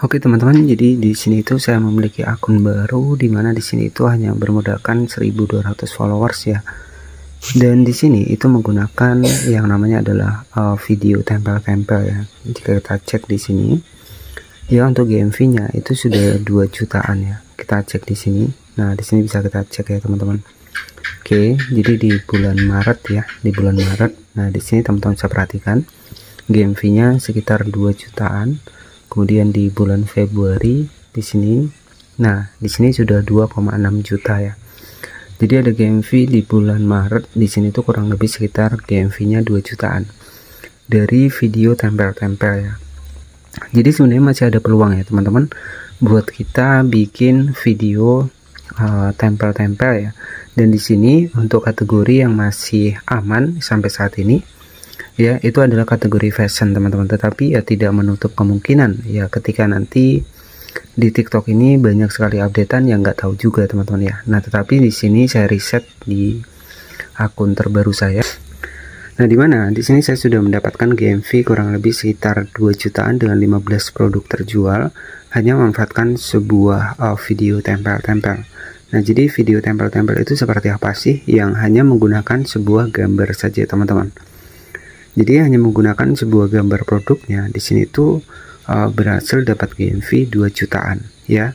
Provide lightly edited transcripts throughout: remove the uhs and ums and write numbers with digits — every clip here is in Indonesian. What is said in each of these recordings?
Oke teman-teman, jadi di sini itu saya memiliki akun baru di mana di sini itu hanya bermodalkan 1.200 followers ya. Dan di sini itu menggunakan yang namanya adalah video tempel-tempel ya. Jika kita cek di sini, ya untuk GMV-nya itu sudah 2 jutaan ya. Kita cek di sini. Nah, di sini bisa kita cek ya teman-teman. Oke, jadi di bulan Maret ya, di bulan Maret. Nah, di sini teman-teman bisa perhatikan GMV-nya sekitar 2 jutaan. Kemudian di bulan Februari di sini, nah di sini sudah 2,6 juta ya. Jadi ada GMV di bulan Maret di sini tuh kurang lebih sekitar GMV-nya 2 jutaan dari video tempel-tempel ya. Jadi sebenarnya masih ada peluang ya teman-teman buat kita bikin video tempel-tempel ya. Dan di sini untuk kategori yang masih aman sampai saat ini ya, itu adalah kategori fashion teman-teman, tetapi ya tidak menutup kemungkinan ya ketika nanti di TikTok ini banyak sekali updatean yang nggak tahu juga teman-teman ya. Nah, tetapi di sini saya riset di akun terbaru saya. Nah, di mana di sini saya sudah mendapatkan GMV kurang lebih sekitar 2 jutaan dengan 15 produk terjual hanya memanfaatkan sebuah video tempel-tempel. Nah, jadi video tempel-tempel itu seperti apa sih? Yang hanya menggunakan sebuah gambar saja teman-teman. Jadi hanya menggunakan sebuah gambar produknya di sini tuh berhasil dapat GMV 2 jutaan ya.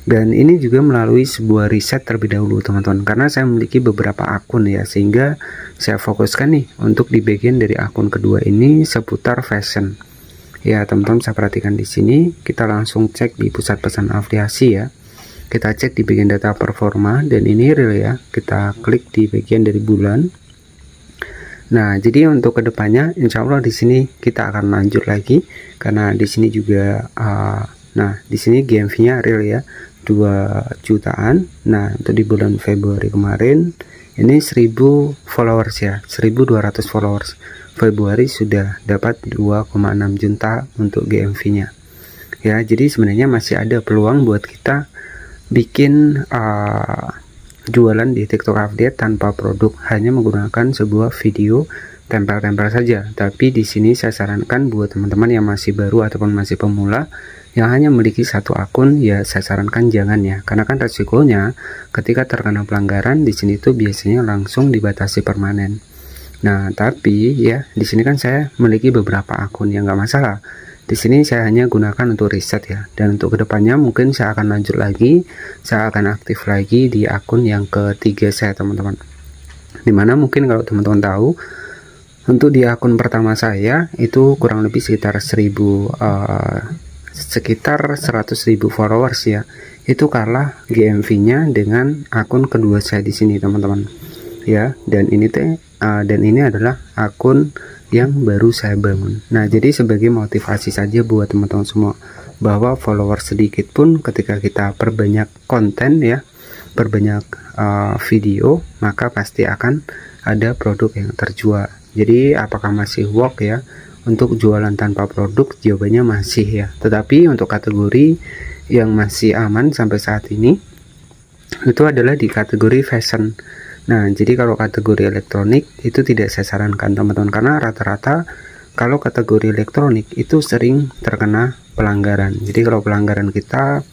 Dan ini juga melalui sebuah riset terlebih dahulu teman-teman, karena saya memiliki beberapa akun ya, sehingga saya fokuskan nih untuk di bagian dari akun kedua ini seputar fashion. Ya, teman-teman bisa perhatikan di sini, kita langsung cek di pusat pesan afiliasi ya. Kita cek di bagian data performa dan ini real ya. Kita klik di bagian dari bulan. Nah, jadi untuk kedepannya, insya Allah di sini kita akan lanjut lagi, karena di sini juga, nah di sini GMV-nya real ya, 2 jutaan. Nah, untuk di bulan Februari kemarin, ini 1000 followers ya, 1200 followers. Februari sudah dapat 2,6 juta untuk GMV-nya. Ya, jadi sebenarnya masih ada peluang buat kita bikin jualan di TikTok update tanpa produk, hanya menggunakan sebuah video tempel-tempel saja. Tapi di sini saya sarankan buat teman-teman yang masih baru ataupun masih pemula yang hanya memiliki satu akun, ya saya sarankan jangan ya, karena kan resikonya ketika terkena pelanggaran di sini tuh biasanya langsung dibatasi permanen. Nah, tapi ya di sini kan saya memiliki beberapa akun yang nggak masalah. Di sini saya hanya gunakan untuk riset ya, dan untuk kedepannya mungkin saya akan lanjut lagi, saya akan aktif lagi di akun yang ketiga saya teman-teman. Dimana mungkin kalau teman-teman tahu, untuk di akun pertama saya itu kurang lebih sekitar 100.000 followers ya. Itu kalah GMV-nya dengan akun kedua saya di sini teman-teman. Ya, dan ini adalah akun yang baru saya bangun. Nah, jadi sebagai motivasi saja buat teman-teman semua, bahwa follower sedikit pun ketika kita perbanyak konten ya, perbanyak video, maka pasti akan ada produk yang terjual. Jadi apakah masih work ya untuk jualan tanpa produk? Jawabannya masih ya. Tetapi untuk kategori yang masih aman sampai saat ini itu adalah di kategori fashion. Nah, jadi kalau kategori elektronik itu tidak saya sarankan teman-teman, karena rata-rata kalau kategori elektronik itu sering terkena pelanggaran. Jadi kalau pelanggaran kita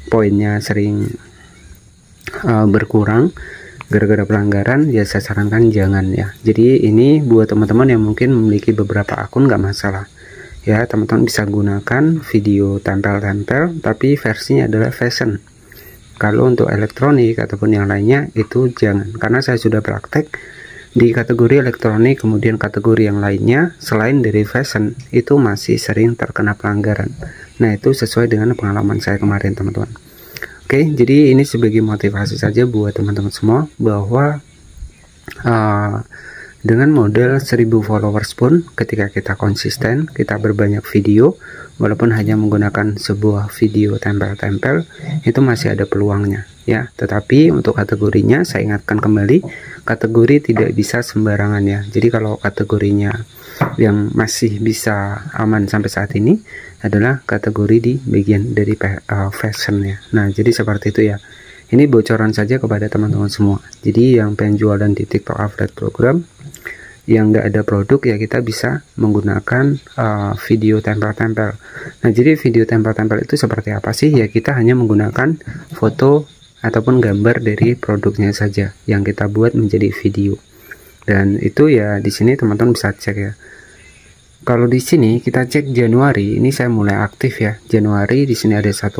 poinnya sering berkurang gara-gara pelanggaran, ya saya sarankan jangan ya. Jadi ini buat teman-teman yang mungkin memiliki beberapa akun nggak masalah ya, teman-teman bisa gunakan video tempel-tempel tapi versinya adalah fashion. Kalau untuk elektronik ataupun yang lainnya itu jangan, karena saya sudah praktek di kategori elektronik, kemudian kategori yang lainnya selain dari fashion itu masih sering terkena pelanggaran. Nah, itu sesuai dengan pengalaman saya kemarin teman-teman. Oke, jadi ini sebagai motivasi saja buat teman-teman semua, bahwa dengan modal 1000 followers pun ketika kita konsisten, kita berbanyak video, walaupun hanya menggunakan sebuah video tempel-tempel, itu masih ada peluangnya ya. Tetapi untuk kategorinya saya ingatkan kembali, kategori tidak bisa sembarangan ya. Jadi kalau kategorinya yang masih bisa aman sampai saat ini adalah kategori di bagian dari fashion ya. Nah, jadi seperti itu ya. Ini bocoran saja kepada teman-teman semua. Jadi yang pengen jualan di TikTok Affiliate Program, yang nggak ada produk, ya kita bisa menggunakan video tempel-tempel. Nah, jadi video tempel-tempel itu seperti apa sih? Ya kita hanya menggunakan foto ataupun gambar dari produknya saja yang kita buat menjadi video. Dan itu ya di sini teman-teman bisa cek ya. Kalau di sini kita cek Januari, ini saya mulai aktif ya. Januari di sini ada 1,3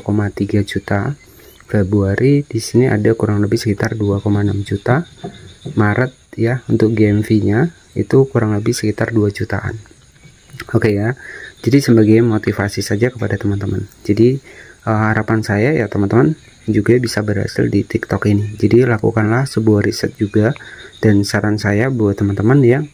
juta. Februari di sini ada kurang lebih sekitar 2,6 juta. Maret ya untuk GMV-nya itu kurang lebih sekitar 2 jutaan. Oke ya. Jadi sebagai motivasi saja kepada teman-teman. Jadi harapan saya ya teman-teman juga bisa berhasil di TikTok ini. Jadi lakukanlah sebuah riset juga, dan saran saya buat teman-teman yang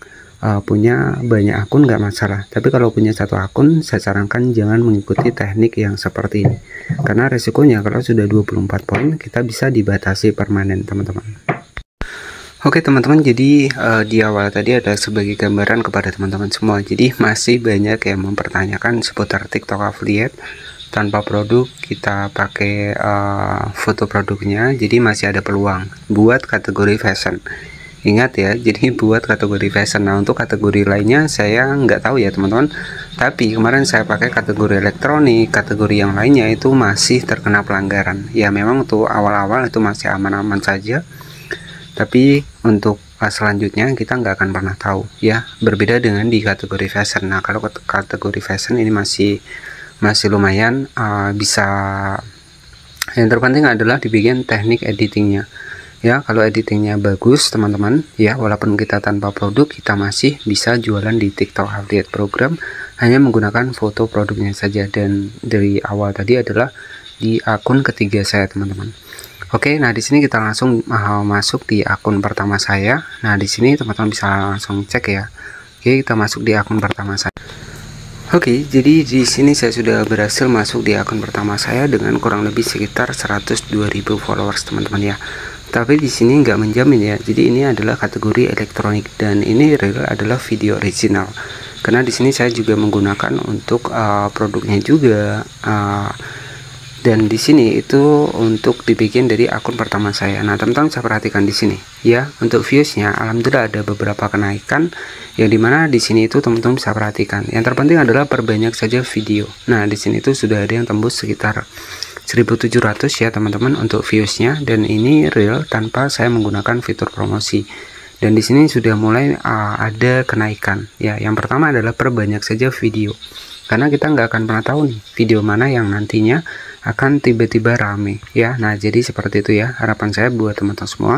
punya banyak akun nggak masalah, tapi kalau punya satu akun saya sarankan jangan mengikuti teknik yang seperti ini, karena resikonya kalau sudah 24 poin kita bisa dibatasi permanen teman-teman. Oke teman-teman, jadi di awal tadi ada sebagai gambaran kepada teman-teman semua. Jadi masih banyak yang mempertanyakan seputar TikTok affiliate tanpa produk, kita pakai foto produknya. Jadi masih ada peluang buat kategori fashion. Ingat ya, jadi buat kategori fashion. Nah, untuk kategori lainnya saya nggak tahu ya teman-teman. Tapi kemarin saya pakai kategori elektronik, kategori yang lainnya itu masih terkena pelanggaran. Ya memang untuk awal-awal itu masih aman-aman saja. Tapi untuk selanjutnya kita nggak akan pernah tahu ya. Berbeda dengan di kategori fashion. Nah, kalau kategori fashion ini masih lumayan bisa. Yang terpenting adalah dibikin teknik editingnya ya. Kalau editingnya bagus teman-teman ya, walaupun kita tanpa produk kita masih bisa jualan di TikTok affiliate program hanya menggunakan foto produknya saja. Dan dari awal tadi adalah di akun ketiga saya teman-teman. Oke, nah di sini kita langsung masuk di akun pertama saya. Nah di sini teman-teman bisa langsung cek ya. Oke, kita masuk di akun pertama saya. Oke, jadi di sini saya sudah berhasil masuk di akun pertama saya dengan kurang lebih sekitar 102.000 followers teman-teman ya. Tapi di sini nggak menjamin ya. Jadi ini adalah kategori elektronik dan ini real adalah video original. Karena di sini saya juga menggunakan untuk produknya juga. Dan di sini itu untuk dibikin dari akun pertama saya. Nah teman-teman saya perhatikan di sini ya, untuk viewsnya alhamdulillah ada beberapa kenaikan, yang dimana di sini itu teman-teman bisa perhatikan. Yang terpenting adalah perbanyak saja video. Nah di sini itu sudah ada yang tembus sekitar 1.700 ya teman-teman untuk viewsnya, dan ini real tanpa saya menggunakan fitur promosi. Dan di sini sudah mulai ada kenaikan ya. Yang pertama adalah perbanyak saja video, karena kita nggak akan pernah tahu nih video mana yang nantinya akan tiba-tiba rame ya. Nah jadi seperti itu ya, harapan saya buat teman-teman semua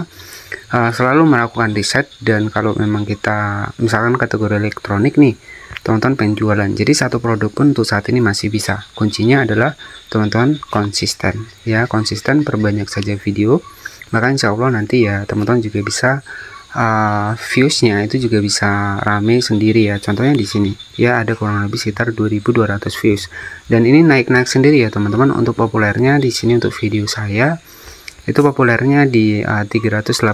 selalu melakukan riset. Dan kalau memang kita misalkan kategori elektronik nih, teman-teman pengen jualan, jadi satu produk pun untuk saat ini masih bisa. Kuncinya adalah teman-teman konsisten ya, konsisten perbanyak saja video, maka insya Allah nanti ya teman-teman juga bisa viewsnya itu juga bisa rame sendiri ya. Contohnya di sini ya ada kurang lebih sekitar 2.200 views, dan ini naik-naik sendiri ya teman-teman. Untuk populernya di sini untuk video saya itu populernya di 380.000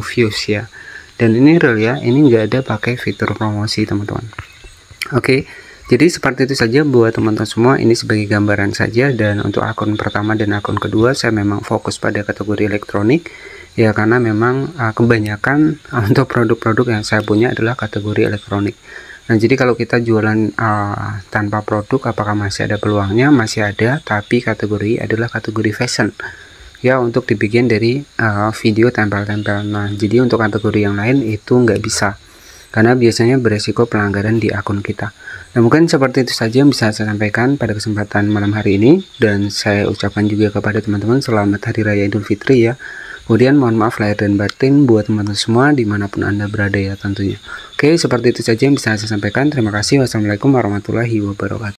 views ya. Dan ini real ya, ini enggak ada pakai fitur promosi teman-teman. Oke, jadi seperti itu saja buat teman-teman semua. Ini sebagai gambaran saja. Dan untuk akun pertama dan akun kedua saya memang fokus pada kategori elektronik ya, karena memang kebanyakan untuk produk-produk yang saya punya adalah kategori elektronik. Nah jadi kalau kita jualan tanpa produk, apakah masih ada peluangnya? Masih ada, tapi kategori adalah kategori fashion ya, untuk dibikin dari video tempel-tempel. Nah jadi untuk kategori yang lain itu nggak bisa, karena biasanya beresiko pelanggaran di akun kita. Nah mungkin seperti itu saja yang bisa saya sampaikan pada kesempatan malam hari ini, dan saya ucapkan juga kepada teman-teman selamat Hari Raya Idul Fitri ya. Kemudian mohon maaf lahir dan batin buat teman-teman semua dimanapun Anda berada ya tentunya. Oke, seperti itu saja yang bisa saya sampaikan. Terima kasih. Wassalamualaikum warahmatullahi wabarakatuh.